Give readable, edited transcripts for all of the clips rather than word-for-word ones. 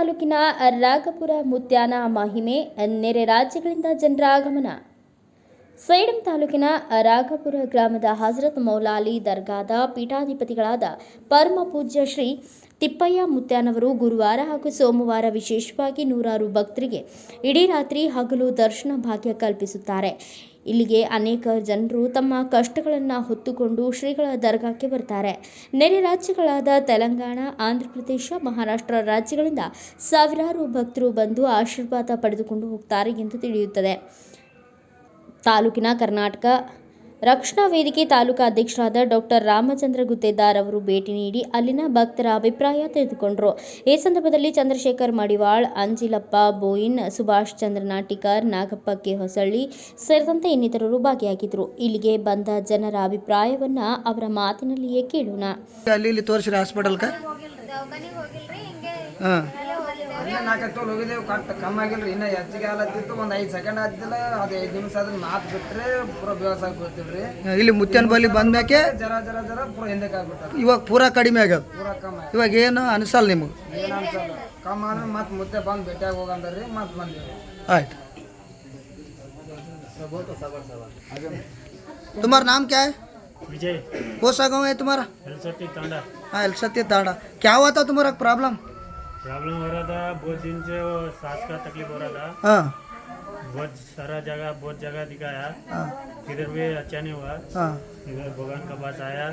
ತಾಲೂಕಿನ ರಾಗಪುರ ಮುತ್ಯಾನ ಮಹಿಮೆ ನೆರೆ ರಾಜ್ಯಗಳಿಂದ ಜನರ ಆಗಮನ. ಸೇಡಂ ತಾಲೂಕಿನ ರಾಗಪುರ ಗ್ರಾಮದ ಹಜರತ್ ಮೌಲಾಲಿ ದರ್ಗಾದ ಪೀಠಾಧಿಪತಿಗಳಾದ ಪರಮ ಪೂಜ್ಯ ಶ್ರೀ ತಿಪ್ಪಯ್ಯ ಮುತ್ಯಾನವರು ಗುರುವಾರ ಹಾಗೂ ಸೋಮವಾರ ವಿಶೇಷವಾಗಿ ನೂರಾರು ಭಕ್ತರಿಗೆ ಇಡೀ ರಾತ್ರಿ ಹಗಲು ದರ್ಶನ ಭಾಗ್ಯ ಕಲ್ಪಿಸುತ್ತಾರೆ. ಇಲ್ಲಿಗೆ ಅನೇಕ ಜನರು ತಮ್ಮ ಕಷ್ಟಗಳನ್ನು ಹೊತ್ತುಕೊಂಡು ಶ್ರೀಗಳ ದರ್ಗಾಕ್ಕೆ ಬರ್ತಾರೆ. ನೆರೆ ರಾಜ್ಯಗಳಾದ ತೆಲಂಗಾಣ, ಆಂಧ್ರಪ್ರದೇಶ, ಮಹಾರಾಷ್ಟ್ರ ರಾಜ್ಯಗಳಿಂದ ಸಾವಿರಾರು ಭಕ್ತರು ಬಂದು ಆಶೀರ್ವಾದ ಪಡೆದುಕೊಂಡು ಹೋಗ್ತಾರೆ ಎಂದು ತಿಳಿಯುತ್ತದೆ. ತಾಲೂಕಿನ ಕರ್ನಾಟಕ ರಕ್ಷಣಾ ವೇದಿಕೆ ತಾಲೂಕಾ ಅಧ್ಯಕ್ಷರಾದ ಡಾಕ್ಟರ್ ರಾಮಚಂದ್ರ ಗುತ್ತೇದಾರ್ ಅವರು ಭೇಟಿ ನೀಡಿ ಅಲ್ಲಿನ ಭಕ್ತರ ಅಭಿಪ್ರಾಯ ತಿಳಿದುಕೊಂಡರು. ಈ ಸಂದರ್ಭದಲ್ಲಿ ಚಂದ್ರಶೇಖರ್ ಮಡಿವಾಳ್, ಅಂಜಿಲಪ್ಪ ಬೋಯಿನ್, ಸುಭಾಷ್ ಚಂದ್ರ ನಾಟಿಕರ್, ನಾಗಪ್ಪ ಕೆ ಹೊಸಳ್ಳಿ ಸೇರಿದಂತೆ ಇನ್ನಿತರರು ಭಾಗಿಯಾಗಿದ್ದರು. ಇಲ್ಲಿಗೆ ಬಂದ ಜನರ ಅಭಿಪ್ರಾಯವನ್ನ ಅವರ ಮಾತಿನಲ್ಲಿಯೇ ಕೇಳೋಣ. ಅಲ್ಲಿ ತೋರಿಸ್ರಿ ಹಾಸ್ಪಿಟಲ್ಗೆ. ಹೋಗಿದ್ದೇವೆ ಕಮ್ಮಿ ಆಗಿಲ್ರಿ, ಇನ್ನು ಹೆಚ್ಚಿಗೆ ಆಲತ್ತಿತ್ತು. ಒಂದು 5 ಸೆಕೆಂಡ್ ಆದಿಲ್ಲ, ಅದು 5 ನಿಮಿಷ ಅದನ್ನ ಮಾತು ಬಿಟ್ಟರೆ ಪೂರ ಬೇವಸ ಆಗ್ಬಿಡ್ತೀವಿ. ಇಲ್ಲಿ ಮುತ್ಯಾನ ಬಲ್ಲಿ ಬಂದ್ಮ್ಯಾಕೆ ಜರ ಜರ ಜರ ಪೂರ ಹಿಂದಕ್ಕೆ ಆಗ್ಬಿಟ್ಟಾರೆ. ಇವಾಗ ಪೂರಾ ಕಡಿಮೆ ಆಗ್ಯದ, ಪೂರ ಕಮ್ಮಿ. ಇವಾಗ ಏನು ಅನಿಸಲ್ಲ ನಿಮಗೆ? ಏನು ಅನ್ಸಲ್ಲ. ಕಮ್ಮಿ ಅಂದ್ರೆ ಮತ್ತೆ ಮುದ್ದೆ ಬಂದು ಭೇಟಿಯಾಗಿ ಹೋಗಂದ್ರಿ, ಮತ್ತೆ ಬಂದಿವಿ. ಆಯ್ತು. तुम्हारा नाम क्या है? विजय। कौन सा गाँव है तुम्हारा? एलसती तांडा। हाँ, एलसती तांडा। क्या हुआ था तुम्हारा प्रॉब्लम? प्रॉब्लम हो रहा था, बहुत दिन से वो सांस का तकलीफ हो रहा था। हाँ बहुत सारा जगह, बहुत जगह दिखाया, इधर भी अच्छा नहीं हुआ। हाँ इधर भगवान का पास आया,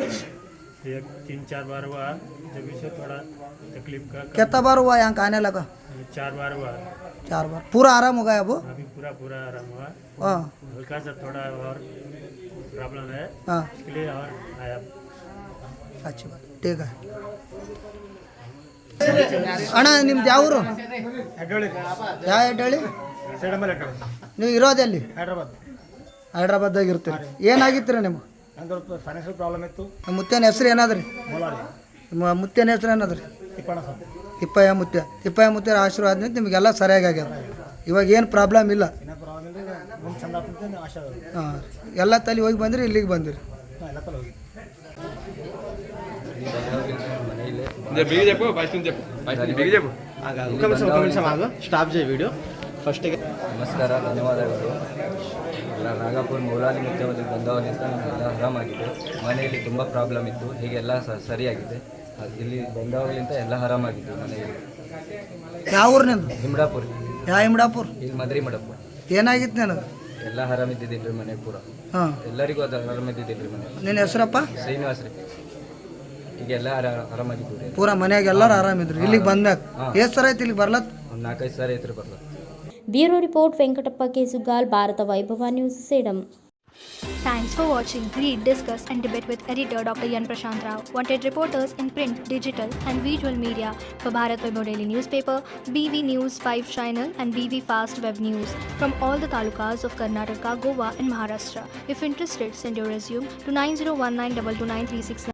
3-4 बार हुआ, जब इसे थोड़ा तकलीफ का कितना बार हुआ यहाँ आने लगा? 4 बार हुआ। 4 बार पूरा आराम हो गया अब? अभी पूरा आराम हुआ। हाँ, हल्का सा थोड़ा और प्रॉब्लम है, हाँ, इसके लिए और आया। अच्छी बात, ठीक है. ಅಣ್ಣ ನಿಮ್ದು ಯಾವ ಊರು? ಯಾವ ಹೆಡ್ಡಳ್ಳಿ? ನೀವು ಇರೋದೆಲ್ಲಿ? ಹೈದ್ರಾಬಾದ್ದಾಗ ಇರ್ತೀರಿ. ಏನಾಗಿತ್ತು ನಿಮ್ಗೆ? ಫೈನಾನ್ಷಿಯಲ್ ಪ್ರಾಬ್ಲಮ್ ಇತ್ತು. ಮುತ್ಯನ ಹೆಸರು ಏನಾದ್ರಿ? ಮುತ್ಯನ ಹೆಸರು ಏನಾದ್ರಿ? ತಿಪ್ಪಯ್ಯ ಮುತ್ಯ. ತಿಪ್ಪಯ್ಯ ಮುತ್ಯರ ಆಶೀರ್ವಾದ ನಿಮಗೆಲ್ಲ ಸರಿಯಾಗಿ ಆಗ್ಯದ. ಇವಾಗ ಏನು ಪ್ರಾಬ್ಲಮ್ ಇಲ್ಲ. ಹಾಂ, ಎಲ್ಲ ತಲೆ ಹೋಗಿ ಬಂದ್ರಿ, ಇಲ್ಲಿಗೆ ಬಂದಿರಿ. ನಮಸ್ಕಾರ, ಧನ್ಯವಾದಗಳು. ರಾಗಪುರ ಮೌಲಾಲಿ ಮುತ್ಯಾವರಿಗೆ ಬಂದವರಿಂದ ನಮಗೆಲ್ಲ ಆರಾಮಾಗಿದೆ. ಮನೆಯಲ್ಲಿ ತುಂಬ ಪ್ರಾಬ್ಲಮ್ ಇತ್ತು, ಹೀಗೆಲ್ಲ ಸರಿಯಾಗಿದೆ. ಇಲ್ಲಿ ಬಂದವಾಗಲಿಂದ ಎಲ್ಲ ಆರಾಮಾಗಿತ್ತು ಮನೆಯಲ್ಲಿ. ಯಾವ ಊರು ನಿಂದು? ಹಿಮ್ಡಾಪುರ್. ಯಾವ ಹಿಮ್ಡಾಪುರ್? ಇಲ್ಲಿ ಮದ್ರಿ ಮಡಪುರ. ಏನಾಗಿತ್ತು ನನಗೆ? ಎಲ್ಲ ಆರಾಮಿದ್ದಿದ್ದೀನಿ ರೀ ಮನೆ ಪೂರ. ಹಾಂ, ಎಲ್ಲರಿಗೂ ಅದು ಆರಾಮಿದ್ದಿದ್ದೀನಿ ರೀ ಮನೆ. ನಿನ್ನ ಹೆಸರಪ್ಪ? ಶ್ರೀನಿವಾಸ್ ರೀ. ಈಗ ಎಲ್ಲ ಆರಾಮಾಗಿದ್ದು ರೀ. ಪೂರಾ ಮನ್ಯಾಗ ಎಲ್ಲರೂ ಆರಾಮಿದ್ರು. ಇಲ್ಲಿಗೆ ಬಂದಾಗ ಎಷ್ಟು ಸರ ಐತಿ ಇಲ್ಲಿಗೆ ಬರ್ಲತ್? ಒಂದು 4-5 ಸಾರಿ ಐತ್ರಿ ಬರ್ಲತ್. Bureau report Venkatappa K Sugal, Bharata Vaibhava news, Sedam. Thanks for watching. Read, discuss and debate with editor Dr. Yan Prashant Rao. Wanted reporters in print, digital and visual media for Bharat Vaibhav Daily Newspaper, BV News 5 Channel and BV Fast Web News from all the talukas of Karnataka, Goa and Maharashtra. If interested, send your resume to 9019229369.